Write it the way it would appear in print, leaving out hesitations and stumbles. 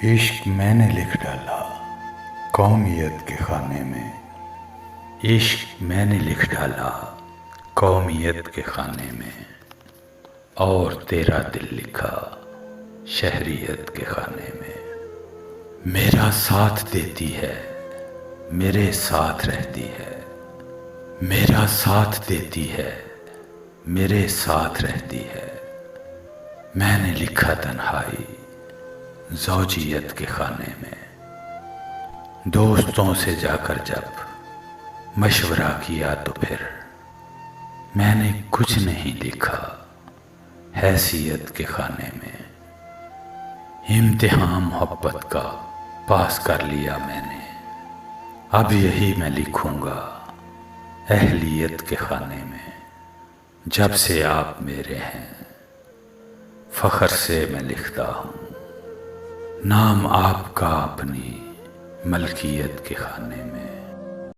عشق میں نے لکھ ڈالا قومیت کے خانے میں، عشق میں نے لکھ ڈالا قومیت کے خانے میں، اور تیرا دل لکھا شہریت کے خانے میں۔ میرا ساتھ دیتی ہے، میرے ساتھ رہتی ہے، میرا ساتھ دیتی ہے، میرے ساتھ رہتی ہے۔ میں نے لکھا تنہائی زوجیت کے خانے میں، دوستوں سے جا کر جب مشورہ کیا تو پھر میں نے کچھ نہیں لکھا حیثیت کے خانے میں۔ امتحان محبت کا پاس کر لیا میں نے، اب یہی میں لکھوں گا اہلیت کے خانے میں۔ جب سے آپ میرے ہیں فخر سے میں لکھتا ہوں نام آپ کا اپنی ملکیت کے خانے میں۔